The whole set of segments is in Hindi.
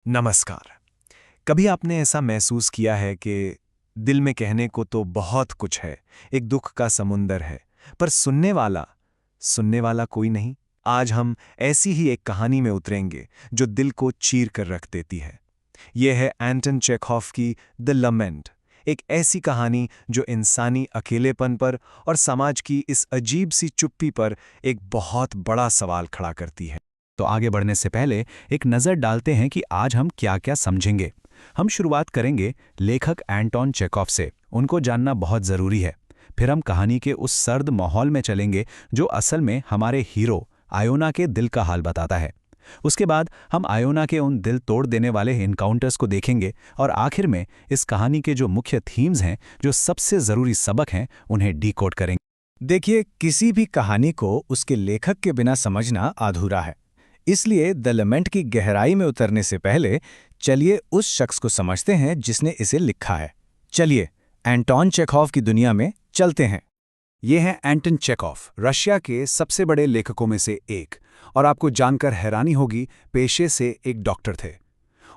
नमस्कार। कभी आपने ऐसा महसूस किया है कि दिल में कहने को तो बहुत कुछ है, एक दुख का समुंदर है, पर सुनने वाला कोई नहीं? आज हम ऐसी ही एक कहानी में उतरेंगे जो दिल को चीर कर रख देती है। यह है एंटन चेखव की द लमेंट, एक ऐसी कहानी जो इंसानी अकेलेपन पर और समाज की इस अजीब सी चुप्पी पर एक बहुत बड़ा सवाल खड़ा करती है। तो आगे बढ़ने से पहले एक नज़र डालते हैं कि आज हम क्या-क्या समझेंगे। हम शुरुआत करेंगे लेखक एंटोन चेखव से, उनको जानना बहुत ज़रूरी है। फिर हम कहानी के उस सर्द माहौल में चलेंगे जो असल में हमारे हीरो आयोना के दिल का हाल बताता है। उसके बाद हम आयोना के उन दिल तोड़ देने वाले इनकाउंटर्स को देखेंगे और आखिर में इस कहानी के जो मुख्य थीम्स हैं, जो सबसे ज़रूरी सबक हैं, उन्हें डीकोड करेंगे। देखिए, किसी भी कहानी को उसके लेखक के बिना समझना अधूरा है। इसलिए द लमेंट की गहराई में उतरने से पहले चलिए उस शख्स को समझते हैं जिसने इसे लिखा है। चलिए एंटोन चेखव की दुनिया में चलते हैं। ये हैं एंटन चेखव, रशिया के सबसे बड़े लेखकों में से एक, और आपको जानकर हैरानी होगी, पेशे से एक डॉक्टर थे।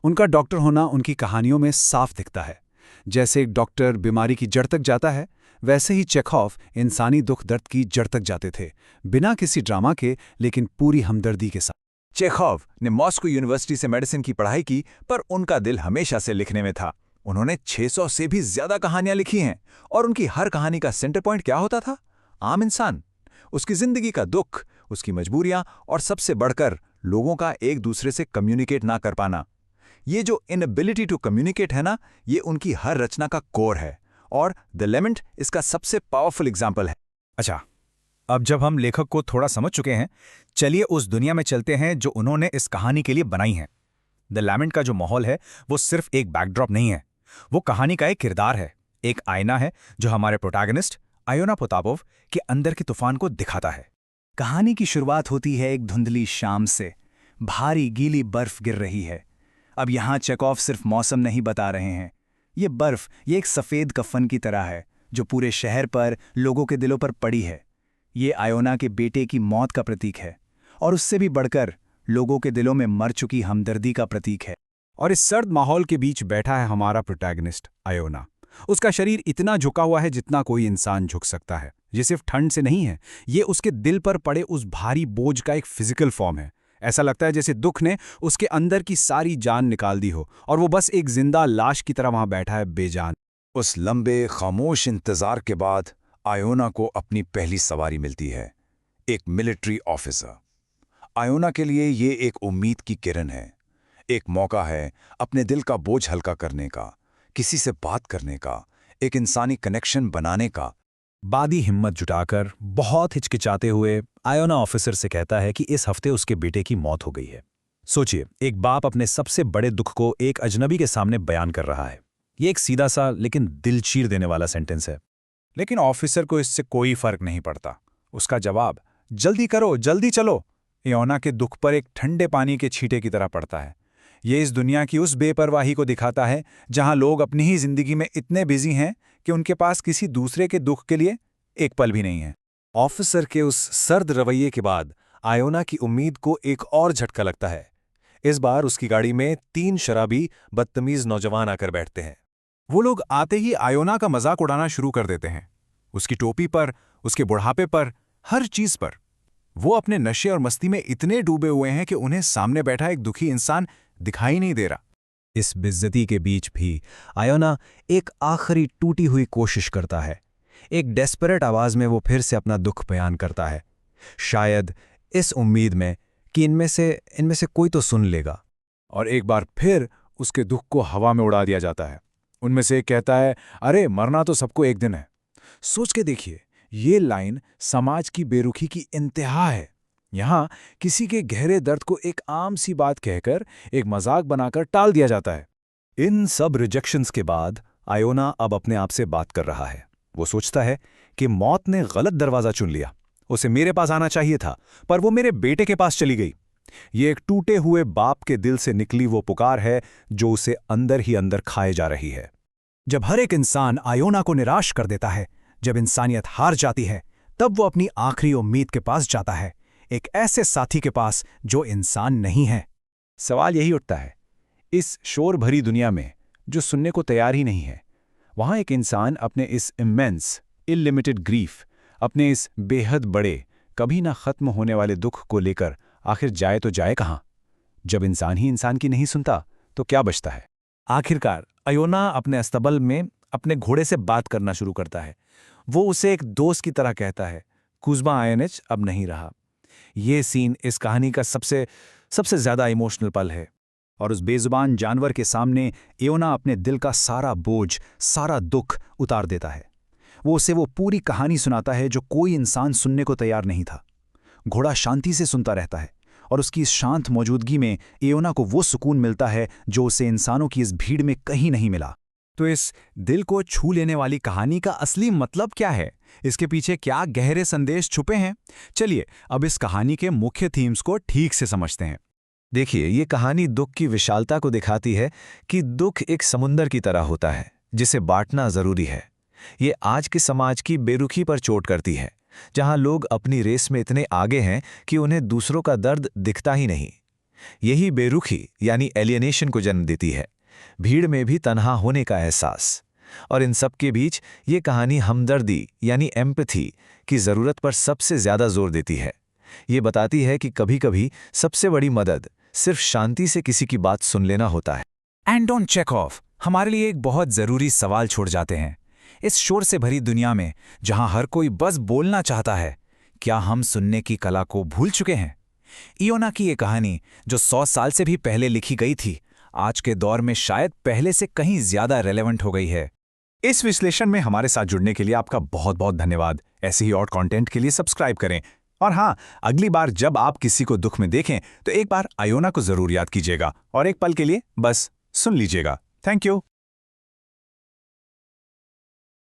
उनका डॉक्टर होना उनकी कहानियों में साफ दिखता है। जैसे एक डॉक्टर बीमारी की जड़ तक जाता है, वैसे ही चेखव इंसानी दुख दर्द की जड़ तक जाते थे, बिना किसी ड्रामा के, लेकिन पूरी हमदर्दी के साथ। चेखव ने मॉस्को यूनिवर्सिटी से मेडिसिन की पढ़ाई की, पर उनका दिल हमेशा से लिखने में था। उन्होंने 600 से भी ज्यादा कहानियां लिखी हैं, और उनकी हर कहानी का सेंटर पॉइंट क्या होता था? आम इंसान, उसकी जिंदगी का दुख, उसकी मजबूरियां, और सबसे बढ़कर लोगों का एक दूसरे से कम्युनिकेट ना कर पाना। ये जो इनएबिलिटी टू कम्युनिकेट है ना, ये उनकी हर रचना का कोर है, और द लेमेंट इसका सबसे पावरफुल एग्जाम्पल है। अच्छा, अब जब हम लेखक को थोड़ा समझ चुके हैं, चलिए उस दुनिया में चलते हैं जो उन्होंने इस कहानी के लिए बनाई है। द लैमेंट का जो माहौल है वो सिर्फ एक बैकड्रॉप नहीं है, वो कहानी का एक किरदार है, एक आईना है जो हमारे प्रोटैगनिस्ट आयोना पोतापोव के अंदर के तूफान को दिखाता है। कहानी की शुरुआत होती है एक धुंधली शाम से। भारी गीली बर्फ गिर रही है। अब यहाँ चेखव सिर्फ मौसम नहीं बता रहे हैं, ये बर्फ, ये एक सफ़ेद कफन की तरह है जो पूरे शहर पर, लोगों के दिलों पर पड़ी है। ये आयोना के बेटे की मौत का प्रतीक है, और उससे भी बढ़कर लोगों के दिलों में मर चुकी हमदर्दी का प्रतीक है। और इस सर्द माहौल के बीच बैठा है हमारा प्रोटैगनिस्ट आयोना। उसका शरीर इतना झुका हुआ है जितना कोई इंसान झुक सकता है। ये सिर्फ ठंड से नहीं है, ये उसके दिल पर पड़े उस भारी बोझ का एक फिजिकल फॉर्म है। ऐसा लगता है जैसे दुख ने उसके अंदर की सारी जान निकाल दी हो, और वो बस एक जिंदा लाश की तरह वहां बैठा है, बेजान। उस लंबे खामोश इंतजार के बाद आयोना को अपनी पहली सवारी मिलती है, एक मिलिट्री ऑफिसर। आयोना के लिए ये एक उम्मीद की किरण है, एक मौका है अपने दिल का बोझ हल्का करने का, किसी से बात करने का, एक इंसानी कनेक्शन बनाने का। बादी हिम्मत जुटाकर, बहुत हिचकिचाते हुए आयोना ऑफिसर से कहता है कि इस हफ्ते उसके बेटे की मौत हो गई है। सोचिए, एक बाप अपने सबसे बड़े दुख को एक अजनबी के सामने बयान कर रहा है। ये एक सीधा सा लेकिन दिल चीर देने वाला सेंटेंस है। लेकिन ऑफिसर को इससे कोई फर्क नहीं पड़ता। उसका जवाब, जल्दी करो, जल्दी चलो, आयोना के दुख पर एक ठंडे पानी के छींटे की तरह पड़ता है। ये इस दुनिया की उस बेपरवाही को दिखाता है जहां लोग अपनी ही जिंदगी में इतने बिजी हैं कि उनके पास किसी दूसरे के दुख के लिए एक पल भी नहीं है। ऑफिसर के उस सर्द रवैये के बाद आयोना की उम्मीद को एक और झटका लगता है। इस बार उसकी गाड़ी में 3 शराबी बदतमीज नौजवान आकर बैठते हैं। वो लोग आते ही आयोना का मजाक उड़ाना शुरू कर देते हैं, उसकी टोपी पर, उसके बुढ़ापे पर, हर चीज पर। वो अपने नशे और मस्ती में इतने डूबे हुए हैं कि उन्हें सामने बैठा एक दुखी इंसान दिखाई नहीं दे रहा। इस बेइज्जती के बीच भी आयोना एक आखिरी टूटी हुई कोशिश करता है। एक डेस्परेट आवाज में वो फिर से अपना दुख बयान करता है, शायद इस उम्मीद में कि इनमें से कोई तो सुन लेगा। और एक बार फिर उसके दुख को हवा में उड़ा दिया जाता है। उनमें से एक कहता है, अरे मरना तो सबको एक दिन है। सोच के देखिए, ये लाइन समाज की बेरुखी की इंतहा है। यहाँ किसी के गहरे दर्द को एक आम सी बात कहकर, एक मजाक बनाकर टाल दिया जाता है। इन सब रिजेक्शंस के बाद आयोना अब अपने आप से बात कर रहा है। वो सोचता है कि मौत ने गलत दरवाजा चुन लिया। उसे मेरे पास आना चाहिए था, पर वो मेरे बेटे के पास चली गई। ये एक टूटे हुए बाप के दिल से निकली वो पुकार है जो उसे अंदर ही अंदर खाए जा रही है। जब हर एक इंसान आयोना को निराश कर देता है, जब इंसानियत हार जाती है, तब वो अपनी आखिरी उम्मीद के पास जाता है, एक ऐसे साथी के पास जो इंसान नहीं है। सवाल यही उठता है, इस शोर भरी दुनिया में जो सुनने को तैयार ही नहीं है, वहाँ एक इंसान अपने इस इमेंस, इलिमिटेड ग्रीफ, अपने इस बेहद बड़े, कभी ना खत्म होने वाले दुख को लेकर आखिर जाए तो जाए कहाँ? जब इंसान ही इंसान की नहीं सुनता तो क्या बचता है? आखिरकार अयोना अपने अस्तबल में अपने घोड़े से बात करना शुरू करता है। वो उसे एक दोस्त की तरह कहता है, कुज़्मा आयनिच अब नहीं रहा। ये सीन इस कहानी का सबसे ज्यादा इमोशनल पल है। और उस बेजुबान जानवर के सामने एओना अपने दिल का सारा बोझ, सारा दुख उतार देता है। वो उसे वो पूरी कहानी सुनाता है जो कोई इंसान सुनने को तैयार नहीं था। घोड़ा शांति से सुनता रहता है और उसकी इस शांत मौजूदगी में एओना को वो सुकून मिलता है जो उसे इंसानों की इस भीड़ में कहीं नहीं मिला। तो इस दिल को छू लेने वाली कहानी का असली मतलब क्या है? इसके पीछे क्या गहरे संदेश छुपे हैं? चलिए अब इस कहानी के मुख्य थीम्स को ठीक से समझते हैं। देखिए, ये कहानी दुख की विशालता को दिखाती है कि दुख एक समुंदर की तरह होता है जिसे बांटना जरूरी है। ये आज के समाज की बेरुखी पर चोट करती है, जहां लोग अपनी रेस में इतने आगे हैं कि उन्हें दूसरों का दर्द दिखता ही नहीं। यही बेरुखी यानी एलियनेशन को जन्म देती है, भीड़ में भी तन्हा होने का एहसास। और इन सब के बीच ये कहानी हमदर्दी यानी एम्पैथी की ज़रूरत पर सबसे ज़्यादा जोर देती है। ये बताती है कि कभी-कभी सबसे बड़ी मदद सिर्फ शांति से किसी की बात सुन लेना होता है। एंटोन चेखोव हमारे लिए एक बहुत ज़रूरी सवाल छोड़ जाते हैं। इस शोर से भरी दुनिया में जहां हर कोई बस बोलना चाहता है, क्या हम सुनने की कला को भूल चुके हैं? इयोना की ये कहानी जो 100 साल से भी पहले लिखी गई थी, आज के दौर में शायद पहले से कहीं ज़्यादा रेलेवेंट हो गई है। इस विश्लेषण में हमारे साथ जुड़ने के लिए आपका बहुत बहुत धन्यवाद। ऐसे ही और कंटेंट के लिए सब्सक्राइब करें। और हाँ, अगली बार जब आप किसी को दुख में देखें तो एक बार अयोना को जरूर याद कीजिएगा और एक पल के लिए बस सुन लीजिएगा। Thank you.